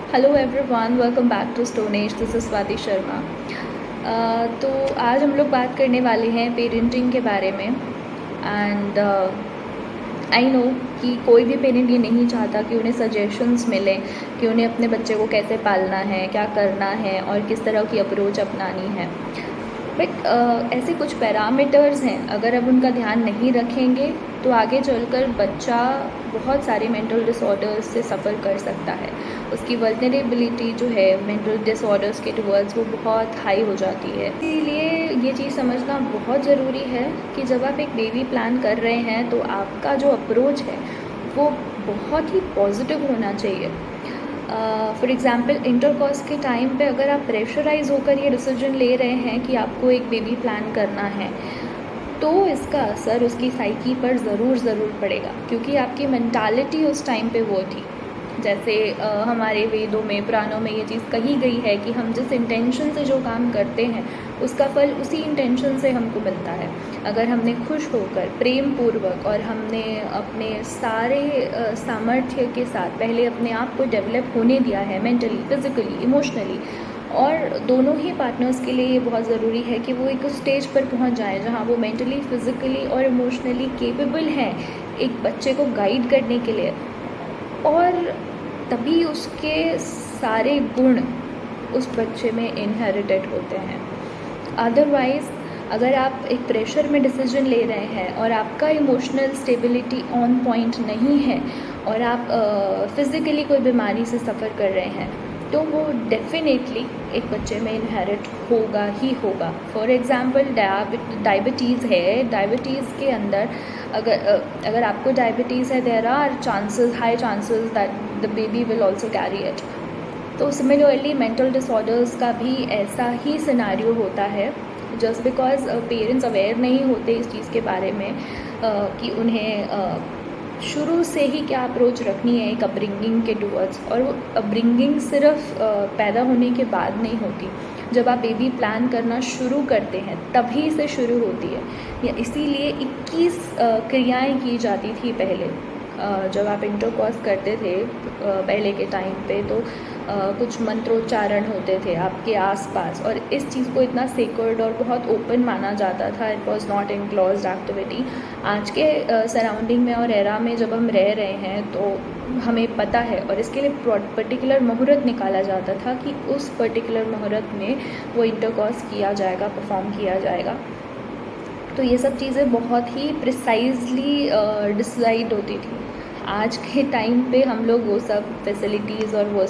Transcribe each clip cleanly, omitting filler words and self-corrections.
Hello everyone, welcome back to Stone Age. This is Swati Sharma. तो आज हम लोग बात करने वाले हैं पेरेंटिंग के बारे में। एंड आई नो कि कोई भी पेरेंट ये नहीं चाहता कि उन्हें सजेशंस मिलें कि उन्हें अपने बच्चे को कैसे पालना है, क्या करना है और किस तरह की अप्रोच अपनानी है। बट ऐसे कुछ पैरामीटर्स हैं, अगर अब उनका ध्यान नहीं रखेंगे तो आगे चलकर बच्चा बहुत सारे मेंटल डिसऑर्डर्स से सफ़र कर सकता है। उसकी वल्नरेबिलिटी जो है मेंटल डिसऑर्डर्स के टुवर्ड्स वो बहुत हाई हो जाती है। इसीलिए ये चीज़ समझना बहुत ज़रूरी है कि जब आप एक बेबी प्लान कर रहे हैं तो आपका जो अप्रोच है वो बहुत ही पॉजिटिव होना चाहिए। फॉर एग्ज़ाम्पल इंटरकॉर्स के टाइम पे अगर आप प्रेशराइज होकर ये डिसीजन ले रहे हैं कि आपको एक बेबी प्लान करना है तो इसका असर उसकी साइकी पर ज़रूर पड़ेगा, क्योंकि आपकी मेंटालिटी उस टाइम पे वो थी। जैसे हमारे वेदों में, पुराणों में ये चीज़ कही गई है कि हम जिस इंटेंशन से जो काम करते हैं उसका फल उसी इंटेंशन से हमको मिलता है। अगर हमने खुश होकर प्रेम पूर्वक और हमने अपने सारे सामर्थ्य के साथ पहले अपने आप को डेवलप होने दिया है, मेंटली, फिज़िकली, इमोशनली, और दोनों ही पार्टनर्स के लिए ये बहुत ज़रूरी है कि वो एक उस स्टेज पर पहुंच जाएं जहां वो मेंटली, फिज़िकली और इमोशनली केपेबल हैं एक बच्चे को गाइड करने के लिए, और तभी उसके सारे गुण उस बच्चे में इनहेरिटेड होते हैं। अदरवाइज़ अगर आप एक प्रेशर में डिसीजन ले रहे हैं और आपका इमोशनल स्टेबिलिटी ऑन पॉइंट नहीं है और आप फिज़िकली कोई बीमारी से सफ़र कर रहे हैं तो वो डेफिनेटली एक बच्चे में इनहेरिट होगा ही होगा। फॉर एग्ज़ाम्पल डायबिटीज़ है, डायबिटीज़ के अंदर अगर आपको डायबिटीज़ है, there are high chances that the baby will also carry it. तो सिमिलरली मेंटल डिसऑर्डर्स का भी ऐसा ही सिनारियो होता है। जस्ट बिकॉज पेरेंट्स अवेयर नहीं होते इस चीज़ के बारे में कि उन्हें शुरू से ही क्या अप्रोच रखनी है एक अपब्रिंगिंग के टूवर्ड्स, और वो अपब्रिंगिंग सिर्फ पैदा होने के बाद नहीं होती। जब आप बेबी प्लान करना शुरू करते हैं तभी से शुरू होती है। या इसीलिए 21 क्रियाएं की जाती थी पहले। जब आप इंटरकॉर्स करते थे पहले के टाइम पे तो कुछ मंत्रोच्चारण होते थे आपके आसपास, और इस चीज़ को इतना सेक्रेड और बहुत ओपन माना जाता था। It was not enclosed activity. आज के सराउंडिंग में और एरा में जब हम रह रहे हैं तो हमें पता है, और इसके लिए पर्टिकुलर मुहूर्त निकाला जाता था कि उस पर्टिकुलर मुहूर्त में वो इंटरकॉर्स किया जाएगा, परफॉर्म किया जाएगा। तो ये सब चीज़ें बहुत ही प्रिसाइजली डिसाइड होती थी। आज के टाइम पे हम लोग वो सब फैसिलिटीज़ और वो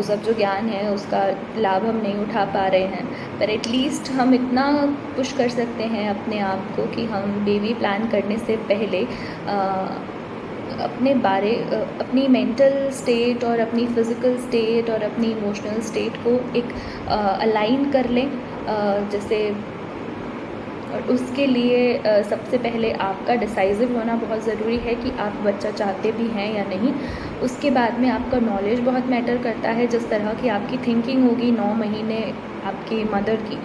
सब जो ज्ञान है उसका लाभ हम नहीं उठा पा रहे हैं। पर एटलीस्ट हम इतना पुश कर सकते हैं अपने आप को कि हम बेबी प्लान करने से पहले अपनी मेंटल स्टेट और अपनी फ़िज़िकल स्टेट और अपनी इमोशनल स्टेट को एक अलाइन कर लें। जैसे और उसके लिए सबसे पहले आपका डिसाइसिव होना बहुत ज़रूरी है कि आप बच्चा चाहते भी हैं या नहीं। उसके बाद में आपका नॉलेज बहुत मैटर करता है, जिस तरह की आपकी थिंकिंग होगी 9 महीने आपकी मदर की,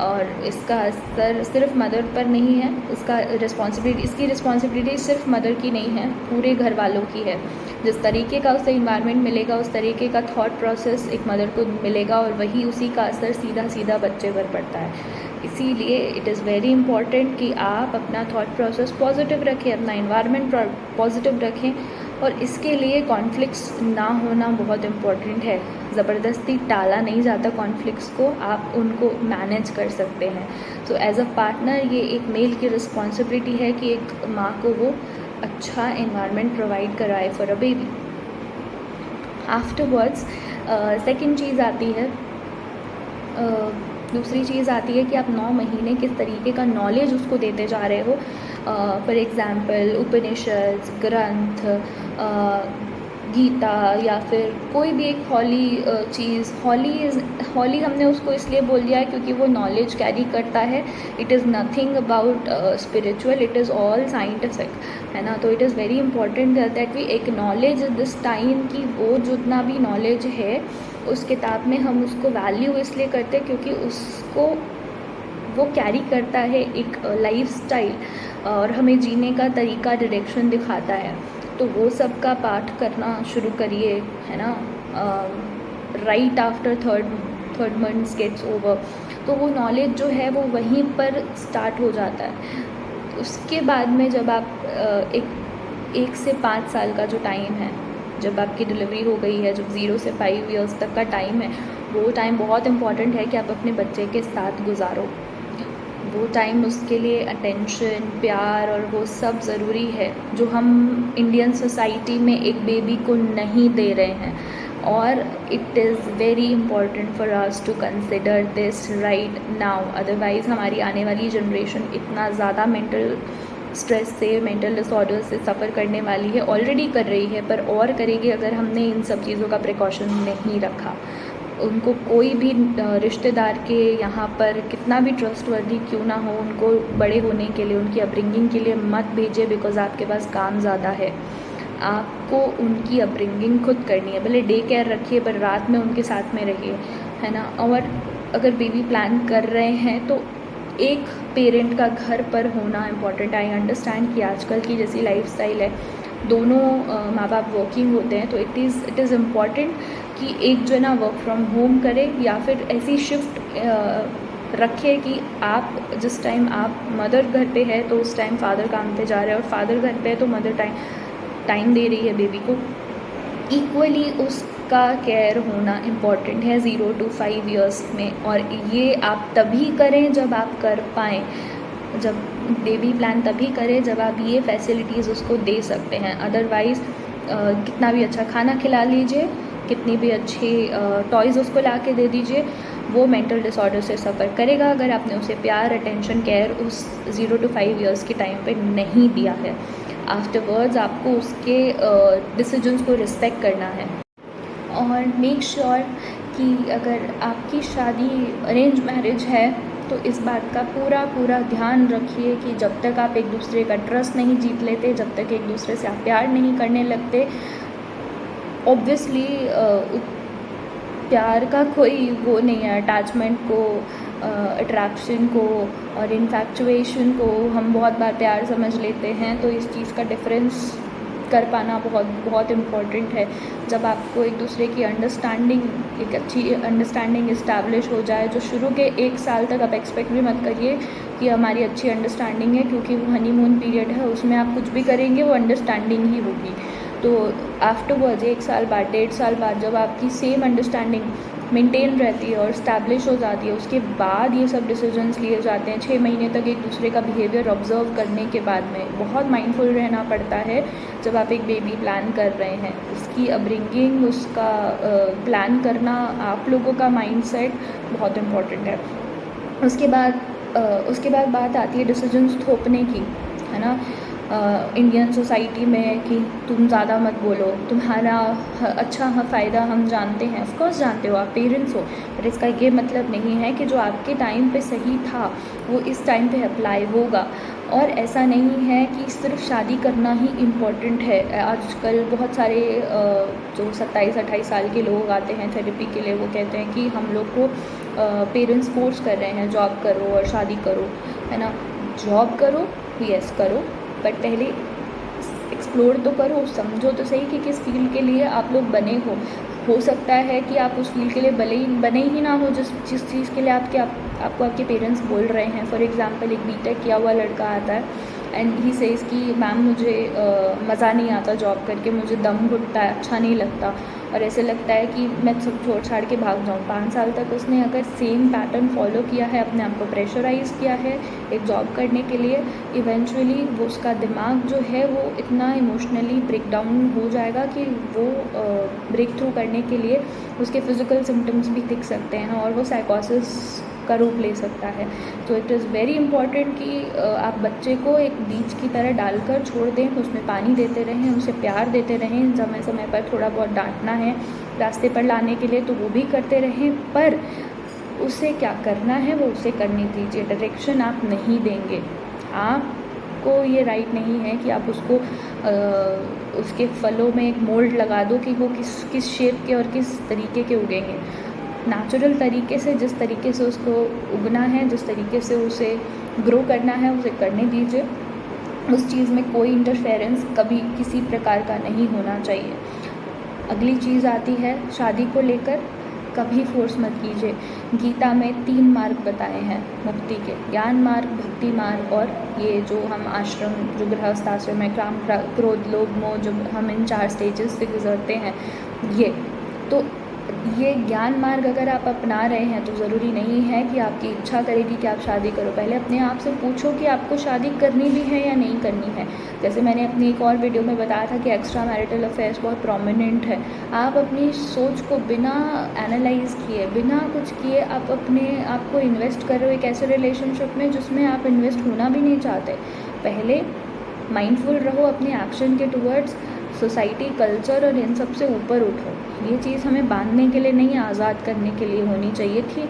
और इसका असर सिर्फ मदर पर नहीं है। इसकी रिस्पॉन्सिबिलिटी सिर्फ मदर की नहीं है, पूरे घर वालों की है। जिस तरीके का उसे इन्वायरमेंट मिलेगा उस तरीके का थॉट प्रोसेस एक मदर को मिलेगा, और वही उसी का असर सीधा बच्चे पर पड़ता है। इसीलिए इट इज़ वेरी इंपॉर्टेंट कि आप अपना थॉट प्रोसेस पॉजिटिव रखें, अपना इन्वायरमेंट पॉजिटिव रखें, और इसके लिए कॉन्फ्लिक्ट्स ना होना बहुत इम्पॉर्टेंट है। ज़बरदस्ती टाला नहीं जाता कॉन्फ्लिक्ट्स को, आप उनको मैनेज कर सकते हैं। सो एज अ पार्टनर ये एक मेल की रिस्पॉन्सिबिलिटी है कि एक माँ को वो अच्छा इन्वायरमेंट प्रोवाइड कराए for a baby. Afterwards second चीज़ आती है, दूसरी चीज़ आती है कि आप 9 महीने किस तरीके का नॉलेज उसको देते जा रहे हो। फॉर एग्ज़ाम्पल उपनिषद, ग्रंथ, गीता, या फिर कोई भी एक हॉली हमने उसको इसलिए बोल दिया है क्योंकि वो नॉलेज कैरी करता है। It is nothing about spiritual, it is all scientific, है ना। तो it is very important that we acknowledge this time कि वो जितना भी नॉलेज है उस किताब में हम उसको वैल्यू इसलिए करते हैं क्योंकि उसको वो कैरी करता है एक लाइफस्टाइल, और हमें जीने का तरीका, डायरेक्शन दिखाता है। तो वो सब का पाठ करना शुरू करिए, है ना। Right after third months gets over, तो वो नॉलेज जो है वो वहीं पर स्टार्ट हो जाता है। उसके बाद में जब आप एक से 5 साल का जो टाइम है, जब आपकी डिलीवरी हो गई है, जब 0 से 5 इयर्स तक का टाइम है, वो टाइम बहुत इम्पॉर्टेंट है कि आप अपने बच्चे के साथ गुजारो। वो टाइम उसके लिए अटेंशन, प्यार और वो सब ज़रूरी है जो हम इंडियन सोसाइटी में एक बेबी को नहीं दे रहे हैं। और it is very important for us to consider this right now, otherwise हमारी आने वाली जनरेशन इतना ज़्यादा मेंटल स्ट्रेस से, मेंटल डिसऑर्डर से सफ़र करने वाली है, ऑलरेडी कर रही है, पर और करेगी अगर हमने इन सब चीज़ों का प्रिकॉशन नहीं रखा। उनको कोई भी रिश्तेदार के यहाँ पर कितना भी ट्रस्टवर्दी क्यों ना हो, उनको बड़े होने के लिए, उनकी अपब्रिंगिंग के लिए मत भेजिए, बिकॉज़ आपके पास काम ज़्यादा है। आपको उनकी अपब्रिंगिंग खुद करनी है, भले डे केयर रखिए पर रात में उनके साथ में रहिए, है ना। और अगर बेबी प्लान कर रहे हैं तो एक पेरेंट का घर पर होना इम्पॉर्टेंट। आई अंडरस्टैंड कि आजकल की जैसी लाइफस्टाइल है, दोनों माँ बाप वर्किंग होते हैं, तो इट इज़ इम्पॉर्टेंट कि एक जना वर्क फ्रॉम होम करे या फिर ऐसी शिफ्ट रखे कि आप जिस टाइम आप मदर घर पे है तो उस टाइम फादर काम पे जा रहे हैं, और फादर घर पे है तो मदर टाइम दे रही है बेबी को। इक्वली उसका केयर होना इम्पॉर्टेंट है 0 to 5 इयर्स में, और ये आप तभी करें जब आप कर पाएँ। जब बेबी प्लान तभी करें जब आप ये फैसिलिटीज़ उसको दे सकते हैं। अदरवाइज़ कितना भी अच्छा खाना खिला लीजिए, कितनी भी अच्छी टॉयज़ उसको ला के दे दीजिए, वो मेंटल डिसऑर्डर से सफ़र करेगा अगर आपने उसे प्यार, अटेंशन, केयर उस 0 to 5 इयर्स के टाइम पे नहीं दिया है। आफ्टरवर्ड्स आपको उसके डिसीजंस को रिस्पेक्ट करना है। और मेक श्योर कि अगर आपकी शादी अरेंज मैरिज है तो इस बात का पूरा ध्यान रखिए कि जब तक आप एक दूसरे का ट्रस्ट नहीं जीत लेते, जब तक एक दूसरे से आप प्यार नहीं करने लगते, ऑब्वियसली प्यार का कोई वो नहीं है, अटैचमेंट को, अट्रैक्शन को और इन्फैक्चुएशन को हम बहुत बार प्यार समझ लेते हैं। तो इस चीज़ का डिफरेंस कर पाना बहुत इम्पॉर्टेंट है। जब आपको एक दूसरे की अंडरस्टैंडिंग, एक अच्छी अंडरस्टैंडिंग इस्टेब्लिश हो जाए, जो शुरू के 1 साल तक आप एक्सपेक्ट भी मत करिए कि हमारी अच्छी अंडरस्टैंडिंग है, क्योंकि वो हनीमून पीरियड है, उसमें आप कुछ भी करेंगे वो अंडरस्टैंडिंग ही होगी। तो आफ्टरवर्ड्स 1 साल बाद, 1.5 साल बाद जब आपकी सेम अंडरस्टैंडिंग मेंटेन रहती है और इस्टेब्लिश हो जाती है, उसके बाद ये सब डिसीजंस लिए जाते हैं। 6 महीने तक एक दूसरे का बिहेवियर ऑब्जर्व करने के बाद में बहुत माइंडफुल रहना पड़ता है जब आप एक बेबी प्लान कर रहे हैं। उसकी अपब्रिंगिंग, उसका प्लान करना, आप लोगों का माइंडसेट बहुत इम्पॉर्टेंट है। उसके बाद बात आती है डिसीजंस थोपने की, है ना। इंडियन सोसाइटी में कि तुम ज़्यादा मत बोलो, तुम्हारा अच्छा फ़ायदा हम जानते हैं। ऑफ कोर्स जानते हो, आप पेरेंट्स हो, पर इसका ये मतलब नहीं है कि जो आपके टाइम पे सही था वो इस टाइम पे अप्लाई होगा। और ऐसा नहीं है कि सिर्फ शादी करना ही इम्पॉर्टेंट है। आजकल बहुत सारे जो 27-28 साल के लोग आते हैं थेरेपी के लिए, वो कहते हैं कि हम लोग को पेरेंट्स फोर्स कर रहे हैं जॉब करो और शादी करो, है ना। जॉब करो, यस करो, बट पहले एक्सप्लोर तो करो, समझो तो सही कि किस फील्ड के लिए आप लोग बने हो सकता है कि आप उस फील्ड के लिए बने ही ना हो जिस चीज़ के लिए आपको आपके पेरेंट्स बोल रहे हैं। फॉर एग्जांपल, एक बीटेक किया हुआ लड़का आता है एंड ही सेज़ कि मैम मुझे मज़ा नहीं आता जॉब करके, मुझे दम घुटता है, अच्छा नहीं लगता, और ऐसे लगता है कि मैं सब छोड़ छाड़ के भाग जाऊँ। 5 साल तक उसने अगर सेम पैटर्न फॉलो किया है, अपने आप को प्रेशराइज़ किया है एक जॉब करने के लिए, इवेंचुअली वो उसका दिमाग जो है वो इतना इमोशनली ब्रेक डाउन हो जाएगा कि वो ब्रेक थ्रू करने के लिए उसके फिज़िकल सिम्टम्स भी दिख सकते हैं और वो साइकोसिस का रूप ले सकता है। तो इट इज़ वेरी इंपॉर्टेंट कि आप बच्चे को एक बीज की तरह डालकर छोड़ दें, उसमें पानी देते रहें, उसे प्यार देते रहें, समय समय पर थोड़ा बहुत डांटना है रास्ते पर लाने के लिए तो वो भी करते रहें, पर उसे क्या करना है वो उसे करने दीजिए। डायरेक्शन आप नहीं देंगे, आपको ये राइट नहीं है कि आप उसको उसके फलों में एक मोल्ड लगा दो कि वो किस शेप के और किस तरीके के उगेंगे। नेचुरल तरीके से, जिस तरीके से उसको उगना है, जिस तरीके से उसे ग्रो करना है, उसे करने दीजिए। उस चीज़ में कोई इंटरफेरेंस कभी किसी प्रकार का नहीं होना चाहिए। अगली चीज़ आती है शादी को लेकर, कभी फोर्स मत कीजिए। गीता में 3 मार्ग बताए हैं मुक्ति के, ज्ञान मार्ग, भक्ति मार्ग और ये जो हम आश्रम, जो गृहस्थ आश्रम है, काम, क्रोध, लोभ, मोह, जो हम इन 4 स्टेजेस से गुजरते हैं, ये तो ये ज्ञान मार्ग अगर आप अपना रहे हैं तो ज़रूरी नहीं है कि आपकी इच्छा करेगी कि आप शादी करो। पहले अपने आप से पूछो कि आपको शादी करनी भी है या नहीं करनी है। जैसे मैंने अपनी एक और वीडियो में बताया था कि एक्स्ट्रा मैरिटल अफेयर्स बहुत प्रोमिनेंट है। आप अपनी सोच को बिना एनालाइज किए, बिना कुछ किए आप अपने आप को इन्वेस्ट कर रहे हो एक ऐसे रिलेशनशिप में जिसमें आप इन्वेस्ट होना भी नहीं चाहते। पहले माइंडफुल रहो अपने एक्शन के टुवर्ड्स, सोसाइटी, कल्चर और इन सब से ऊपर उठो। ये चीज़ हमें बांधने के लिए नहीं, आज़ाद करने के लिए होनी चाहिए थी,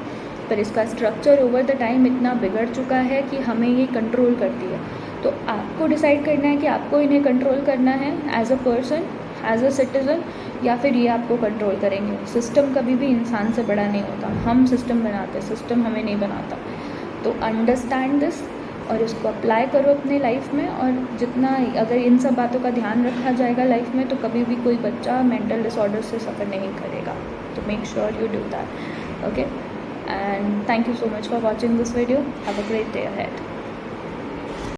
पर इसका स्ट्रक्चर ओवर द टाइम इतना बिगड़ चुका है कि हमें ये कंट्रोल करती है। तो आपको डिसाइड करना है कि आपको इन्हें कंट्रोल करना है as a person, as a citizen, या फिर ये आपको कंट्रोल करेंगे। सिस्टम कभी भी इंसान से बड़ा नहीं होता, हम सिस्टम बनाते, सिस्टम हमें नहीं बनाता। तो अंडरस्टैंड दिस और इसको अप्लाई करो अपने लाइफ में, और जितना अगर इन सब बातों का ध्यान रखा जाएगा लाइफ में तो कभी भी कोई बच्चा मेंटल डिसऑर्डर से सफ़र नहीं करेगा। तो make sure you do that, okay. And thank you so much for watching this video. Have a great day ahead.